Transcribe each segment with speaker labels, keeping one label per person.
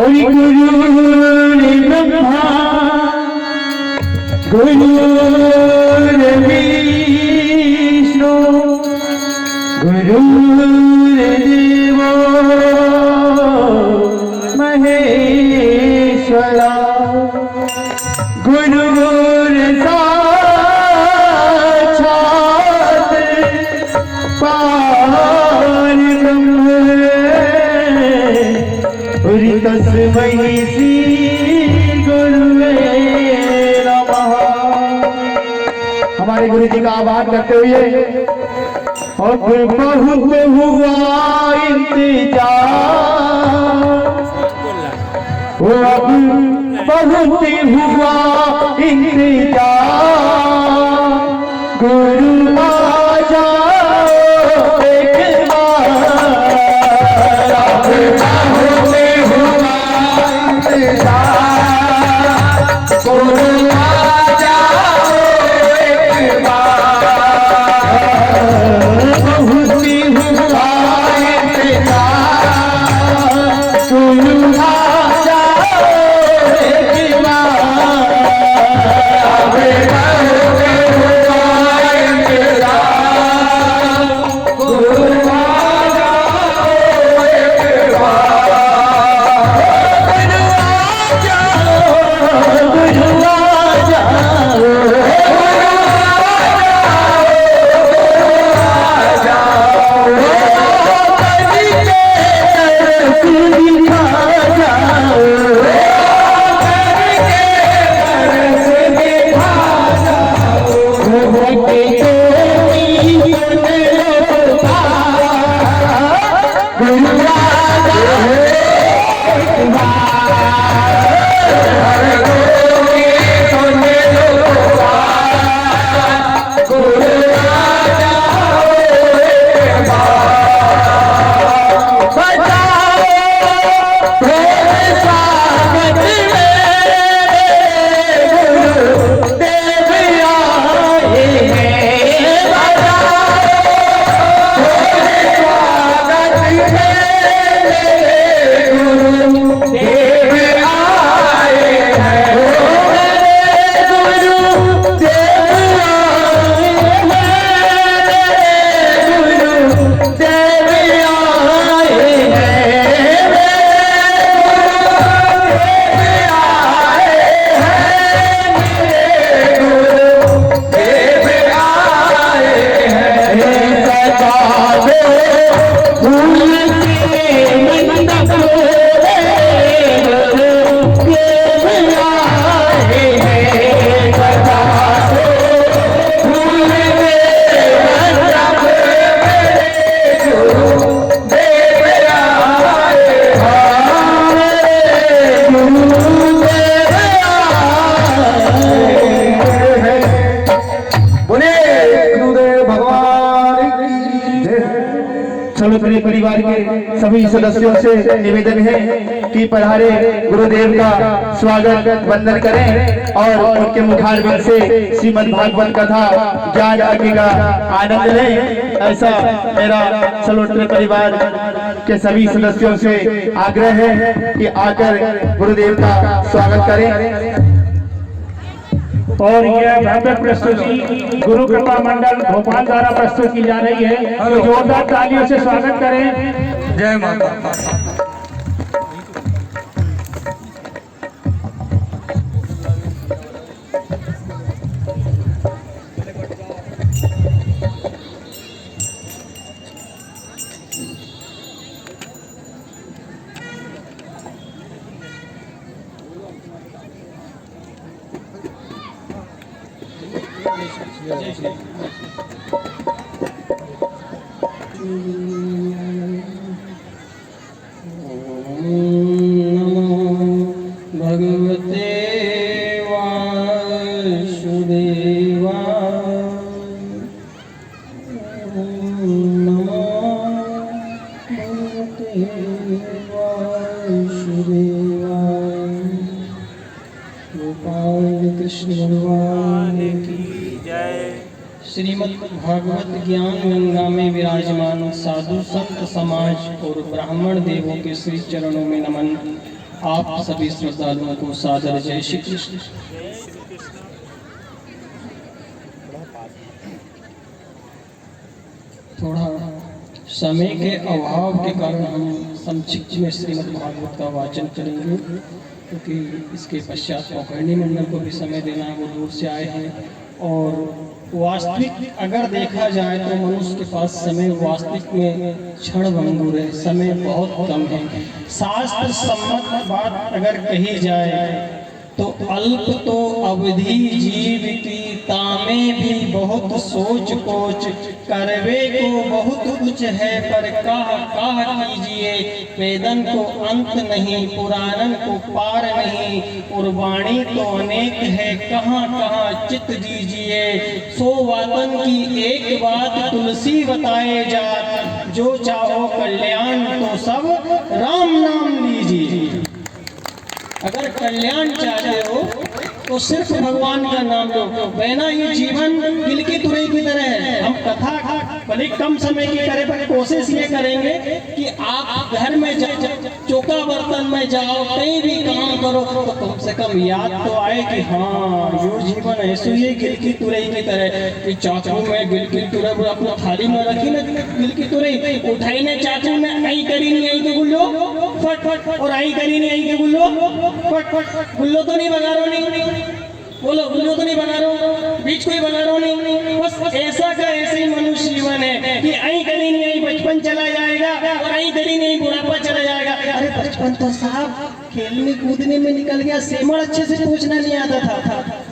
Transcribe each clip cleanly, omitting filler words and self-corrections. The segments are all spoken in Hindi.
Speaker 1: बोली ब्रह्मा गुरु विष्णु गुरु देवो महेश्वरा गुरु साक्षात् परब्रह्म तस्मै श्री गुरुवे नमः। हमारे गुरु जी का आभार करते हुए अब बहुत हुआ इंतजार, अब बहुत हुआ इंतजार, गुरु आ जाओ एक बार। गुरु आ जाओ एक बार, बहुत हुआ इंतजार, गुरु आ जाओ एक बार। सर्वोत्तरी परिवार के सभी सदस्यों से निवेदन है कि पधारे गुरुदेव का स्वागत वंदन करें और उनके मुखारबिंद से श्रीमद् भागवत कथा ज्ञान आदि का आनंद लें। ऐसा मेरा सर्वोत्तरी परिवार के सभी सदस्यों से आग्रह है कि आकर गुरुदेव का स्वागत करें।
Speaker 2: और यह भव्य प्रस्तुति गुरु कृपा मंडल भोपाल द्वारा प्रस्तुत की जा रही है, तो जोरदार तालियों से स्वागत करें।
Speaker 3: जय माता।
Speaker 4: भगवते वासुदेवाय। नमो भगवते वासुदेवाय। गोपाल कृष्ण भगवान की जय। श्रीमद् भागवत ज्ञान गंगा में विराजमान साधु संत समाज और ब्राह्मण देवों के श्री चरणों में नमन। आप सभी श्रद्धालुओं को सादर जय श्री कृष्ण। थोड़ा समय के अभाव के कारण हम संक्षिप्त में श्रीमद् भागवत का वाचन करेंगे, क्योंकि इसके पश्चात पौकरणी मंडल को भी समय देना है, वो दूर से आए हैं। और वास्तविक अगर देखा जाए तो मनुष्य के पास समय वास्तविक में क्षण भंगुर है, समय बहुत कम है। शास्त्र सम्मत बात अगर कही जाए तो अल्प तो अवधि जीव की तामे भी बहुत सोच कोच, करवे को बहुत कुछ है पर काह कीजिए, वेदन को अंत नहीं पुराणन को पार नहीं, उर्वाणी तो अनेक है कहाँ कहाँ चित दीजिए, सो वातन की एक बात तुलसी बताए जात, जो चाहो कल्याण तो सब राम नाम लीजिए। अगर कल्याण चाहते हो तो सिर्फ भगवान का नाम लो, वरना ये जीवन तिल की तुरई की तरह है। हम कथा भले कम समय की करें पर कोशिश ये करेंगे कि आप घर में चौका बर्तन में जाओ, कहीं भी काम करो तो कम से कम याद तो आए कि हाँ यो जीवन ऐसे ही गिल की तुरई की तरह, कि चाकू में गिल की तुरई अपनी थाली में रखी ना गिल की तुरई, उठाई ने चाकू में आई करी नहीं आई के गुल्लो फट फट, और आई करी नहीं आई के गुल्लो फट फट, गुल्लो तो नहीं बगा रहा, नहीं बोलो गुल्लो तो नहीं बगा रहा, बीच कोई बगा रहा नहीं। बस ऐसा का ऐसे ही मनुष्य जीवन है कि आई करी नहीं आई बचपन चला जाएगा और आई करी नहीं बुढ़ापा चला जाएगा। अरे बचपन तो साहब खेलने कूदने में निकल गया, सेमड़ अच्छे से पूछना नहीं आता था,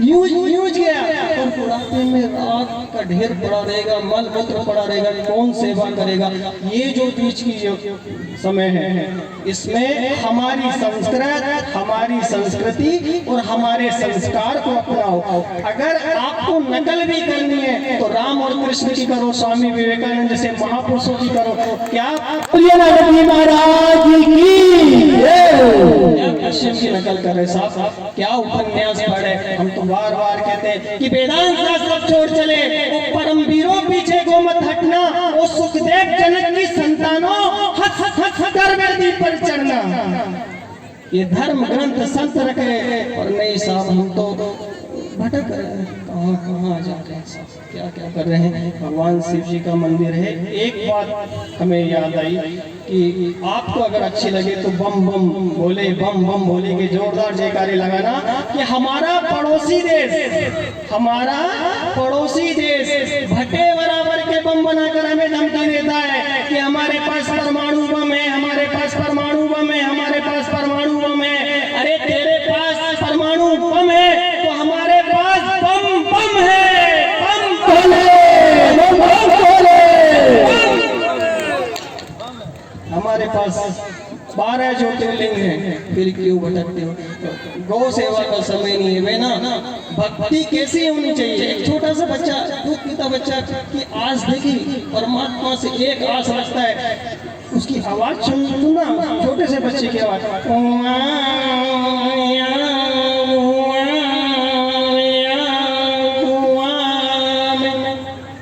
Speaker 4: यूज गया, और बुढ़ापे में रात का ढेर पड़ा रहेगा, मल मूत्र पड़ा रहेगा, कौन सेवा करेगा। ये जो बीच की जो समय है, इसमें हमारी संस्कृत, हमारी संस्कृति और हमारे संस्कार को अपनाओ। अगर आपको नकल भी करनी है तो राम और कृष्ण की करो, स्वामी विवेकानंद जैसे महापुरुषों की करो। क्या पश्चिम की नकल कर रहे साहब, क्या उपन्यास पढ़े। हम तो बार बार कहते हैं कि वेदांत शास्त्र छोड़ चले, वो परम वीरों पीछे को मत हटना, वो सुखदेव जनक की संतानों हथ हथ हथ कर वेदी पर चढ़ना। ये धर्म ग्रंथ संत रखे और नहीं साहब, हम तो भटक रहे हैं, कहाँ जा रहे हैं साहब, क्या क्या कर रहे हैं। भगवान शिव जी का मंदिर है। एक बात हमें याद आई कि आपको अगर अच्छी लगे तो बम बम बोले, बम बम बोले के जोरदार जयकारे लगाना कि हमारा पड़ोसी देश भट्टे बराबर के बम बनाकर हमें धमकी देता है कि हमारे पास परमाणु बम है, हमारे पास परमाणु बम है, हमारे पास परमाणु बम है। अरे तेरे पास परमाणु बम है तो हमारे पास बम है, बम हमारे पास 12 ज्योतिर्लिंग है, फिर क्यों भटकते हो। गौ सेवा का समय नहीं है वे ना। भक्ति कैसी होनी चाहिए। एक छोटा सा बच्चा, दूध पीता बच्चा की आस देखी, परमात्मा से एक आस रखता है, उसकी आवाज सुनना, छोटे से बच्चे की आवाज,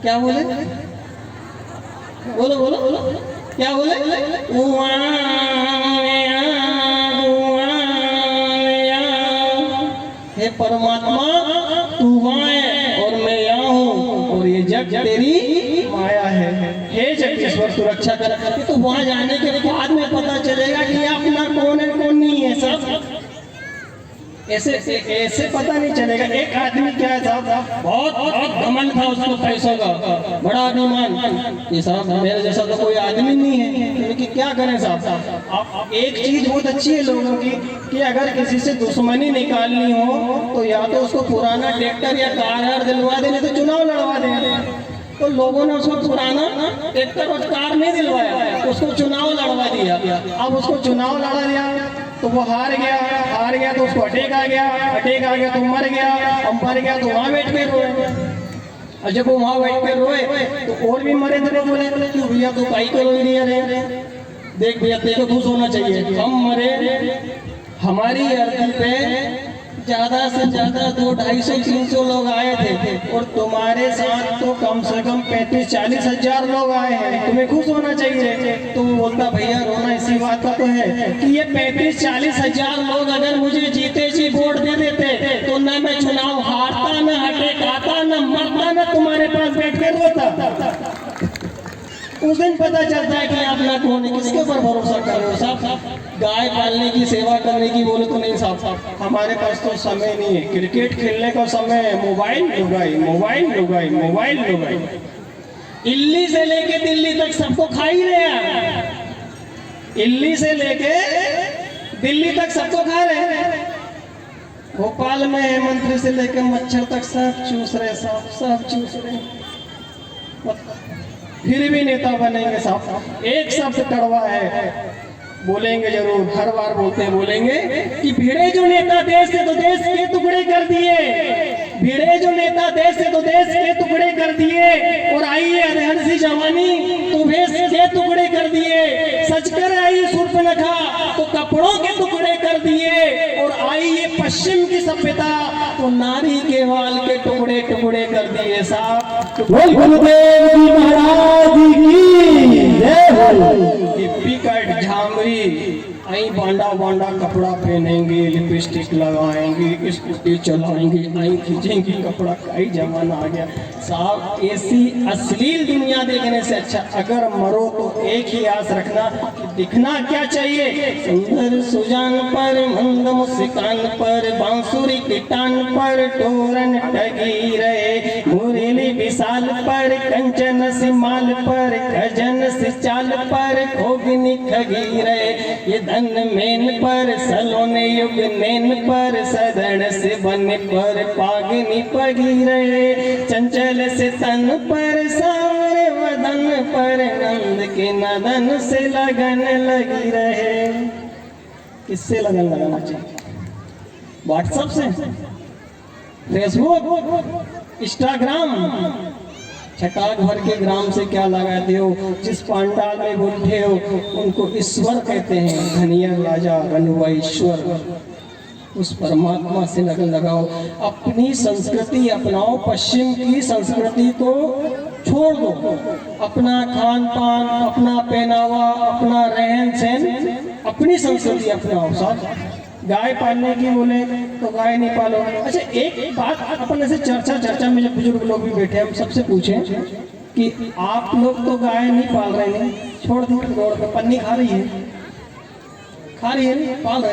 Speaker 4: क्या बोले, बोलो बोलो बोलो, क्या बोले, हे परमात्मा तू वहाँ है और मैं यहाँ हूँ और ये जग तेरी माया है। हे जगदीश्वर तू रक्षा कर। तो वहाँ जाने के बाद में पता चलेगा कि अपना कौन है कौन नहीं है साहब। ऐसे पता नहीं चलेगा। एक आदमी क्या है साहब, बहुत घमंड था उसको पैसों का, बड़ा अभिमान, ये साहब मेरे जैसा तो कोई आदमी नहीं है, लेकिन क्या करें साहब। आप एक चीज बहुत अच्छी है लोगों की कि अगर किसी से दुश्मनी निकालनी हो तो या तो उसको पुराना ट्रैक्टर या कार दिलवा देने, तो चुनाव लड़वा दें। तो लोगों ने उसको पुराना ट्रैक्टर और कार नहीं दिलवाया, उसको चुनाव लड़वा दिया। अब उसको चुनाव लड़ा दिया तो वो हार गया तो उसको अटैक आ गया तो मर गया, अब मर गया तो वहाँ बैठ के रोए। और जब वो वहाँ बैठ के रोए तो और भी मरे थे, बोले क्यों भैया तो काई को रोई नहीं रहे, देख भैया तेरे को खुश होना चाहिए, हम मरे, हमारी अर्थी पे ज्यादा से ज्यादा 200-250-300 लोग आए थे और तुम्हारे साथ तो कम से कम 35-40 हजार लोग आए हैं। तुम्हें खुश होना चाहिए। तो वो बोलता भैया रोना इसी बात का तो है कि ये 35-40 हजार लोग अगर मुझे जीते जी वोट दे देते तो न मैं चुनाव हारता, न हटे खाता, न मरता, न तुम्हारे पास बैठ कर रोता। उस दिन पता चलता है कि आप ना कौन है, किसके ऊपर भरोसा कर रहे हो। साहब गाय पालने की सेवा करने की बोले तो नहीं साहब, हमारे पास तो समय नहीं है। क्रिकेट खेलने का समय है, मोबाइल लुगाई, मोबाइल लुगाई, मोबाइल लुगाई। इल्ली से लेके दिल्ली तक सबको खा ही रहे, इल्ली से लेके दिल्ली तक सबको खा रहे हैं। भोपाल में मंत्री से लेकर मच्छर तक सब चूस रहे, सब चूस रहे, फिर भी नेता बनेंगे साहब। एक शब्द कड़वा है, बोलेंगे जरूर, हर बार बोलते हैं, बोलेंगे कि भिड़े जो नेता देश से तो देश के टुकड़े कर दिए, भिड़े जो नेता देश से तो देश के टुकड़े कर दिए, और आई है अधहन सी जवानी तो भेष के टुकड़े कर दिए। सच कर आई शूर्पणखा तो कपड़ों के टुकड़े कर दिए, और आई ये पश्चिम की सभ्यता तो नारी के वाल के टुकड़े टुकड़े कर दिए। साहब
Speaker 1: गुरुदेव जी महाराज की जय हो।
Speaker 4: हिप्पी कट झामरी आई बांडा बांडा कपड़ा पहनेंगे, लिपस्टिक लगाएंगे, स्कूटी चलाएंगे, आई खींचेंगे कपड़ा, कई जमाना आ गया साहब। ऐसी अश्लील दुनिया देखने से अच्छा अगर मरो तो एक ही आस रखना कि दिखना क्या चाहिए, सुंदर सुजान पर, मंद मुस्कान पर, बांसुरी की टान पर, टोरन टगी रहे, मुरली विशाल पर, कंचन सिमाल पर, खजन से चाल पर, खोगनी खगी रहे, ये धन मेन पर, सलोने युग नैन पर, सदन से बन पर, पागनी पगी रहे, चंचल से तन पर, सावरे वदन पर, नंद के नदन से लगन लगी रहे। किससे लगन लगाना चाहिए? व्हाट्सएप से, फेसबुक, इंस्टाग्राम, छटाक भर के ग्राम से क्या लगाते हो? जिस पांडाल में बैठे हो उनको ईश्वर कहते हैं, धनिया राजा रनुआ ईश्वर, उस परमात्मा से लगन लगाओ। अपनी संस्कृति अपनाओ, पश्चिम की संस्कृति को छोड़ दो। अपना खान पान, अपना पहनावा, अपना रहन सहन, अपनी संस्कृति अपनाओ। साहब गाय पालने की बोले तो गाय नहीं पालो। अच्छा एक बात अपन ऐसे चर्चा में जब बुजुर्ग लोग भी बैठे, हम सबसे पूछें कि आप लोग तो गाय नहीं पाल रहे हैं, छोड़ दी रोड पे पन्नी खा रही है, पाल रहे हैं,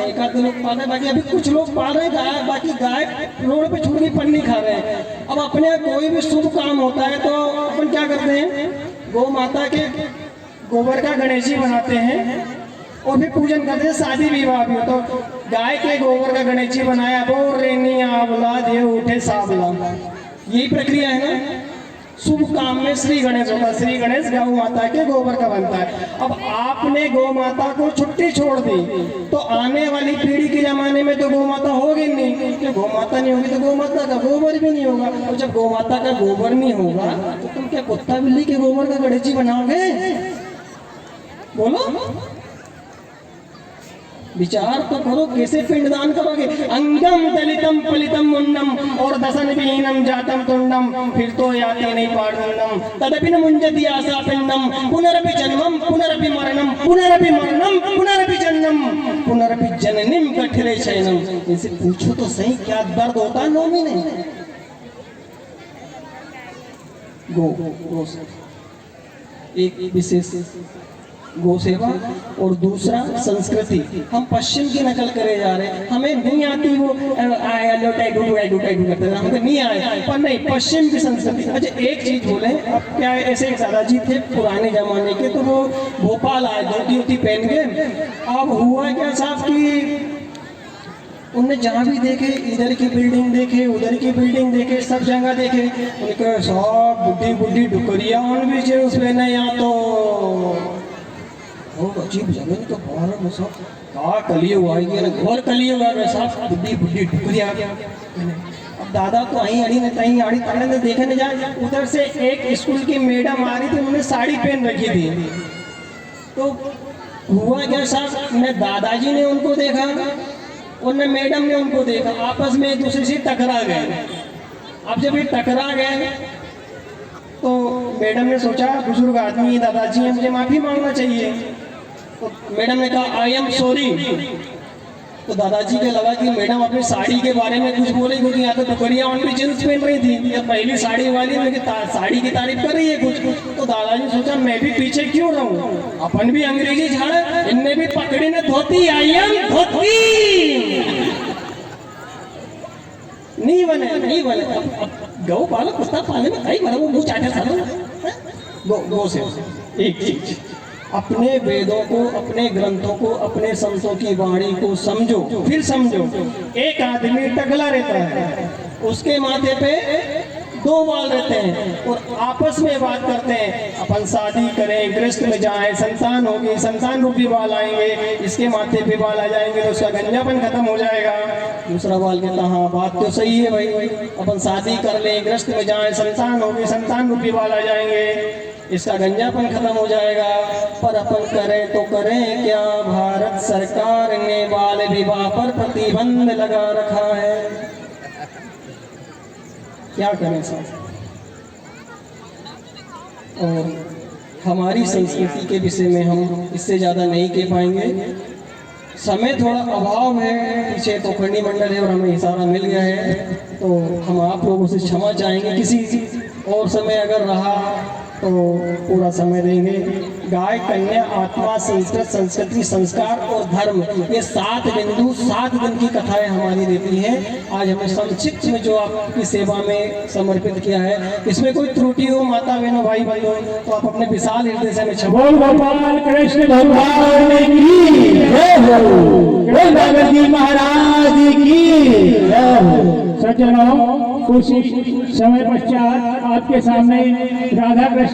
Speaker 4: एक आध लोग पाल रहे हैं, बाकी अभी कुछ लोग पाल रहे हैं गाय, बाकी गाय रोड पे छोड़ के पन्नी खा रहे हैं। अब अपने कोई भी शुभ काम होता है तो अपन क्या करते हैं, गौ माता के गोबर का गणेश जी बनाते हैं और भी पूजन करते हैं। शादी विवाह भी हो तो गाय के गोबर का गणेश जी बनाया, वो रेनी आवला दे उठे सावला, यही प्रक्रिया है ना। शुभ काम में श्री गणेश होता है, श्री गणेश गौ माता के गोबर का बनता है। अब आपने गौ माता को छुट्टी छोड़ दी तो आने वाली पीढ़ी के जमाने में तो गौ माता होगी नहीं, गौ माता नहीं होगी तो गौ माता का गोबर भी नहीं होगा, और जब गौ माता का गोबर नहीं होगा तो तुम क्या कुत्ता बिल्ली के गोबर का गणेश जी बनाओगे? बोलो, विचार तो करो, कैसे पिंडदान करोगे? अंगम दलितम पलितम मुन्नम और दसन विहीनम जातम तुंडम, फिर तो याति नहीं पार्दंडम, तदपि न मुंजति आशा पिंडम, पुनरपि जन्मम पुनरपि मरणम, पुनरपि मरणम पुनरपि जन्मम, पुनरपि जननीम कठिरे शयनम। इनसे पूछो तो सही क्या दर्द होता है 9 महीने। गो एक विशेष गौ सेवा और दूसरा संस्कृति। हम पश्चिम की नकल करे जा रहे हैं, हमें नहीं आती वो करते हैं, हमको नहीं आए, पर नहीं पश्चिम की संस्कृति। अच्छा एक चीज बोले, अब क्या ऐसे एक दादाजी थे पुराने जमाने के, तो वो भोपाल आए धोती पहन के। अब हुआ क्या साहब कि उनने जहाँ भी देखे, इधर की बिल्डिंग देखे, उधर की बिल्डिंग देखे, सब जगह देखे, उनके सब बुढ़ी डुकरिया भी उस पे नहीं आ तो बहुत अजीब जगह तो बाहर में सब कहा कलियुग आएगी ना, घोर कलियुग आ गया साहब, बुढ़ी डुकरिया। अब दादा तो आई अड़ी ने तई आड़ी तड़े ने देखे न जाए। उधर से एक स्कूल की मैडम आ रही थी, उन्होंने साड़ी पहन रखी थी। तो हुआ क्या साहब, मैं दादाजी ने उनको देखा उनमें मैडम ने उनको देखा, आपस में एक दूसरे से टकरा गए। अब जब ये टकरा गए तो मैडम ने सोचा बुजुर्ग आदमी दादाजी हैं, मुझे माफी मांगना चाहिए। तो मैडम ने कहा आई एम सॉरी। तो दादाजी को लगा कि मैडम अपनी साड़ी के बारे में कुछ बोले, क्योंकि यहाँ तो टुकड़ियाँ ऑन भी जींस पहन रही थी, या पहली साड़ी वाली है, साड़ी की तारीफ कर रही है कुछ। तो दादाजी सोचा मैं भी पीछे क्यों रहूं, अपन भी अंग्रेजी झाड़, इनने भी पकड़ी ने धोती, आई एम धोती। नहीं बने अब गौ पालो कुत्ता पाले में कई बार वो मुंह चाटे सालो गौ से एक चीज, अपने वेदों को, अपने ग्रंथों को, अपने संतों की वाणी को समझो, फिर समझो। एक आदमी टकला रहता है, उसके माथे पे 2 बाल रहते हैं और आपस में बात करते हैं अपन शादी करें, गृहस्थ में जाएं, संतान होगी, संतान रूपी बाल आएंगे, इसके माथे पे बाल आ जाएंगे तो उसका गंजापन खत्म हो जाएगा। दूसरा बाल कहता हाँ बात तो सही है भाई, अपन शादी कर लें, गृहस्थ में जाएं, संतान होगी, संतान रूपी बाल आ जाएंगे, इसका गंजापन खत्म हो जाएगा। पर अपन करें तो करें क्या, भारत सरकार ने बाल विवाह पर प्रतिबंध लगा रखा है, क्या करें साहब। और हमारी संस्कृति के विषय में हम इससे ज़्यादा नहीं कह पाएंगे, समय थोड़ा अभाव है, पीछे तो खंडी मंडल है और हमें इशारा मिल गया है, तो हम आप लोगों से क्षमा चाहेंगे। किसी और समय अगर रहा तो पूरा समय देंगे। गाय, कन्या, आत्मा, संस्कृत, संस्कृति, संस्कार और धर्म, ये 7 बिंदु 7 दिन की कथाएं हमारी रहती हैं। आज हमने संक्षिप्त में जो आपकी सेवा में समर्पित किया है, इसमें कोई त्रुटि हो माता बहनों भाई बंधुओं तो आप अपने विशाल हृदय से हमें क्षमा।
Speaker 2: बोल गोपाल कृष्ण भगवान की जय हो, बोल नारद जी महाराज की जय हो। सज्जनों, कुछ समय पश्चात आपके सामने राधा कृष्ण